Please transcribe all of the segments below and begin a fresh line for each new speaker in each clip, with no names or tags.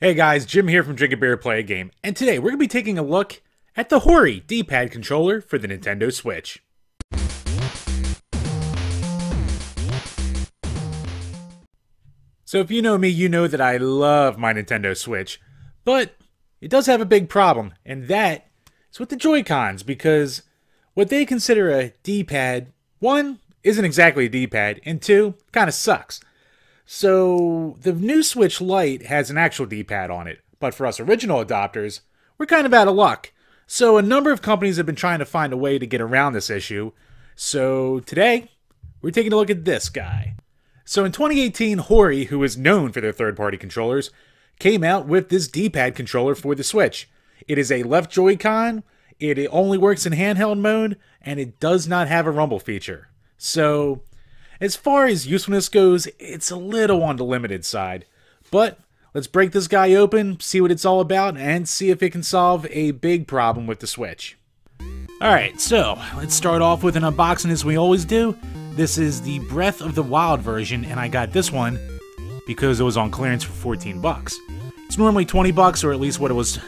Hey guys, Jim here from DrinkABeerandPlayAGame, and today we're going to be taking a look at the Hori Dpad controller for the Nintendo Switch. So if you know me, you know that I love my Nintendo Switch, but it does have a big problem, and that is with the Joy-Cons, because what they consider a D-pad, one, isn't exactly a D-pad, and two, kind of sucks. So, the new Switch Lite has an actual D-pad on it, but for us original adopters, we're kind of out of luck. So, a number of companies have been trying to find a way to get around this issue. So, today, we're taking a look at this guy. So, in 2018, Hori, who is known for their third-party controllers, came out with this D-pad controller for the Switch. It is a left Joy-Con, it only works in handheld mode, and it does not have a rumble feature. So, as far as usefulness goes, it's a little on the limited side. But let's break this guy open, see what it's all about, and see if it can solve a big problem with the Switch. Alright, so let's start off with an unboxing as we always do. This is the Breath of the Wild version, and I got this one because it was on clearance for 14 bucks. It's normally 20 bucks, or at least what it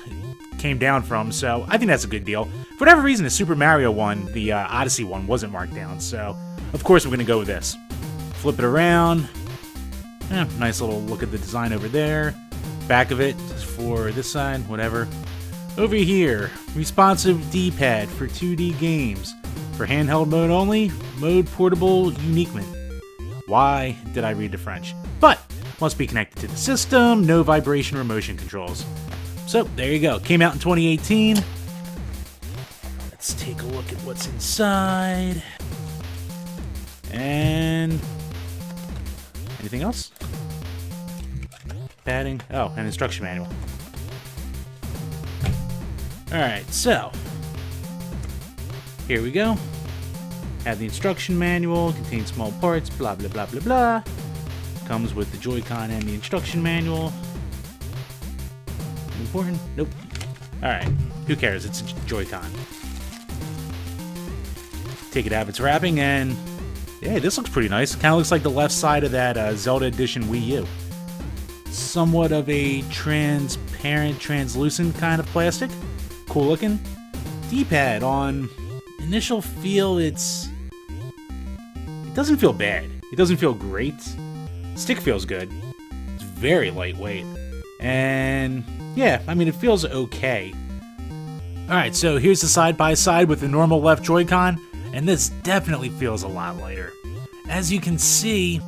came down from, so I think that's a good deal. For whatever reason, the Super Mario one, the Odyssey one, wasn't marked down, so of course we're going to go with this. Flip it around. Nice little look at the design over there. Back of it for this side, whatever. Over here, responsive D-pad for 2D games. For handheld mode only, mode portable uniquement. Why did I read the French? But must be connected to the system, no vibration or motion controls. So there you go. Came out in 2018. Let's take a look at what's inside. And anything else? Padding. Oh, an instruction manual. Alright, so here we go. Have the instruction manual, contains small parts, blah blah blah blah blah. Comes with the Joy-Con and the instruction manual. Important? Nope. Alright, who cares? It's a Joy-Con. Take it out of its wrapping, and yeah, this looks pretty nice. Kind of looks like the left side of that Zelda Edition Wii U. Somewhat of a transparent, translucent kind of plastic. Cool looking. D-pad on initial feel, it doesn't feel bad. It doesn't feel great. Stick feels good. It's very lightweight. And yeah, I mean, it feels okay. Alright, so here's the side-by-side with the normal left Joy-Con. And this definitely feels a lot lighter. As you can see,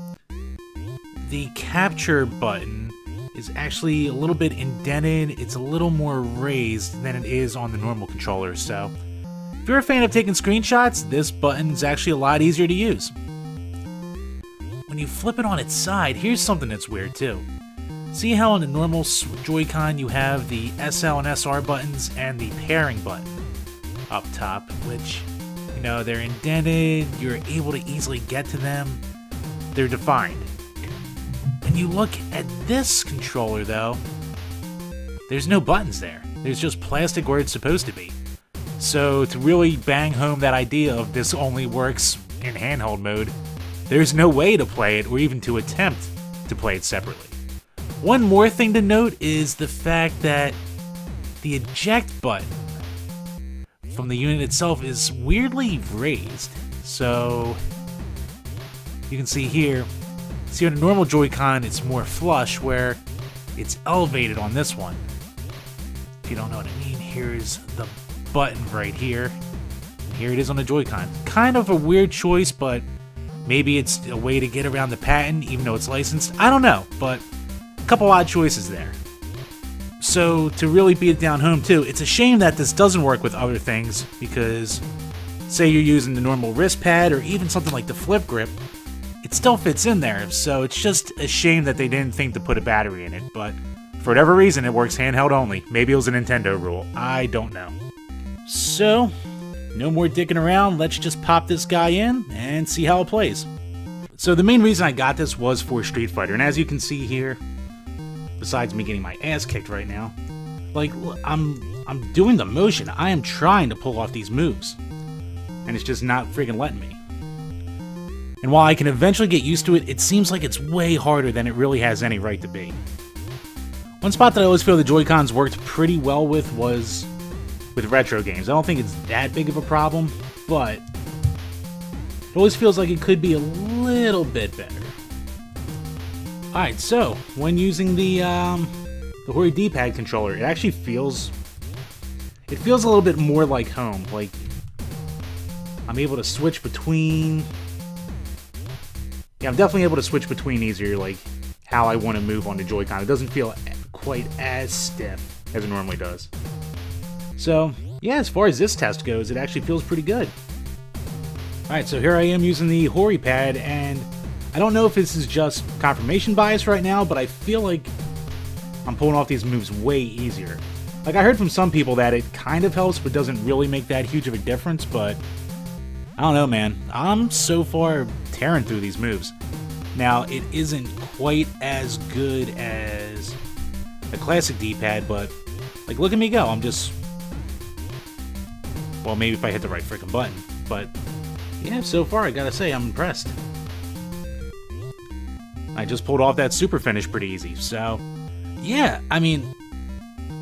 the capture button is actually a little bit indented. It's a little more raised than it is on the normal controller. So if you're a fan of taking screenshots, this button is actually a lot easier to use. When you flip it on its side, here's something that's weird too. See how on the normal Joy-Con you have the SL and SR buttons and the pairing button up top, which, you know, they're indented, you're able to easily get to them, they're defined. When you look at this controller though, there's no buttons there. There's just plastic where it's supposed to be. So to really bang home that idea of this only works in handheld mode, there's no way to play it or even to attempt to play it separately. One more thing to note is the fact that the eject button from the unit itself is weirdly raised. So you can see here, see on a normal Joy-Con it's more flush, where it's elevated on this one. If you don't know what I mean, here's the button right here. Here it is on the Joy-Con. Kind of a weird choice, but maybe it's a way to get around the patent even though it's licensed. I don't know, but a couple odd choices there. So, to really beat it down home too, it's a shame that this doesn't work with other things, because say you're using the normal wrist pad or even something like the flip grip, it still fits in there. So it's just a shame that they didn't think to put a battery in it, but for whatever reason it works handheld only. Maybe it was a Nintendo rule, I don't know. So, no more dicking around, let's just pop this guy in and see how it plays. So the main reason I got this was for Street Fighter, and as you can see here, besides me getting my ass kicked right now, like, I'm doing the motion. I am trying to pull off these moves, and it's just not freaking letting me. And while I can eventually get used to it, it seems like it's way harder than it really has any right to be. One spot that I always feel the Joy-Cons worked pretty well with was with retro games. I don't think it's that big of a problem, but it always feels like it could be a little bit better. Alright, so when using the Hori Dpad controller, it actually feels a little bit more like home. Like, I'm able to switch between... Yeah, I'm definitely able to switch between easier, like, how I want to move on the Joy-Con. It doesn't feel quite as stiff as it normally does. So, yeah, as far as this test goes, it actually feels pretty good. Alright, so here I am using the Hori pad, and I don't know if this is just confirmation bias right now, but I feel like I'm pulling off these moves way easier. Like, I heard from some people that it kind of helps, but doesn't really make that huge of a difference, but I don't know, man. I'm so far tearing through these moves. Now, it isn't quite as good as the classic D-pad, but, like, look at me go. I'm just... Well, maybe if I hit the right freaking button, but yeah, so far, I gotta say, I'm impressed. I just pulled off that super finish pretty easy, so yeah, I mean,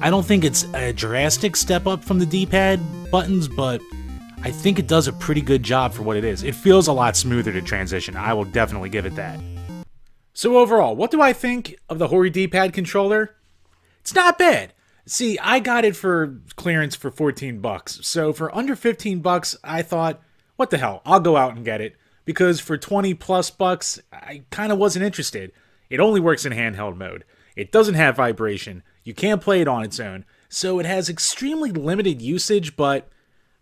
I don't think it's a drastic step up from the D-pad buttons, but I think it does a pretty good job for what it is. It feels a lot smoother to transition. I will definitely give it that. So overall, what do I think of the Hori D-pad controller? It's not bad. See, I got it for clearance for 14 bucks. So for under 15 bucks, I thought, what the hell, I'll go out and get it. Because for 20 plus bucks, I kind of wasn't interested. It only works in handheld mode. It doesn't have vibration. You can't play it on its own. So it has extremely limited usage, but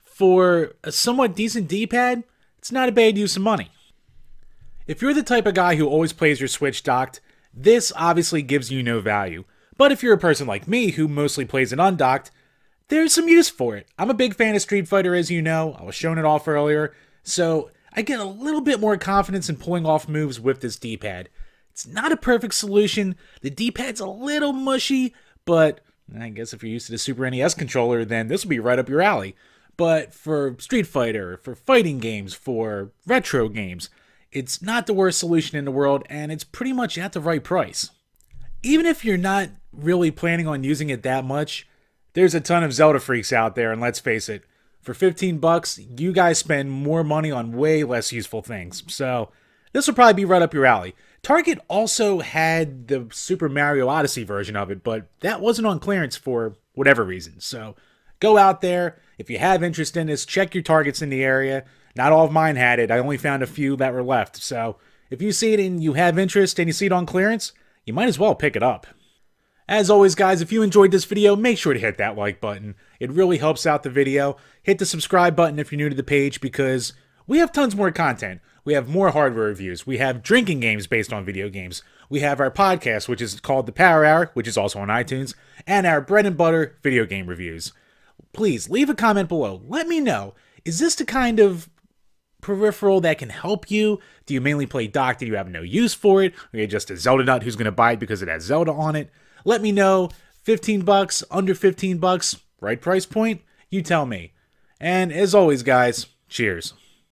for a somewhat decent D-pad, it's not a bad use of money. If you're the type of guy who always plays your Switch docked, this obviously gives you no value. But if you're a person like me who mostly plays it undocked, there's some use for it. I'm a big fan of Street Fighter, as you know. I was showing it off earlier. So I get a little bit more confidence in pulling off moves with this D-pad. It's not a perfect solution. The D-pad's a little mushy, but I guess if you're used to the Super NES controller, then this will be right up your alley. But for Street Fighter, for fighting games, for retro games, it's not the worst solution in the world, and it's pretty much at the right price. Even if you're not really planning on using it that much, there's a ton of Zelda freaks out there, and let's face it, for 15 bucks, you guys spend more money on way less useful things. So this will probably be right up your alley. Target also had the Super Mario Odyssey version of it, but that wasn't on clearance for whatever reason. So go out there. If you have interest in this, check your Targets in the area. Not all of mine had it. I only found a few that were left. So if you see it and you have interest and you see it on clearance, you might as well pick it up. As always, guys, if you enjoyed this video, make sure to hit that like button. It really helps out the video. Hit the subscribe button if you're new to the page, because we have tons more content. We have more hardware reviews. We have drinking games based on video games. We have our podcast, which is called The Power Hour, which is also on iTunes, and our bread and butter video game reviews. Please, leave a comment below. Let me know, is this the kind of peripheral that can help you? Do you mainly play docked and you have no use for it? Or you're just a Zelda nut who's going to buy it because it has Zelda on it? Let me know. 15 bucks, under 15 bucks, right price point? You tell me. And as always, guys, cheers.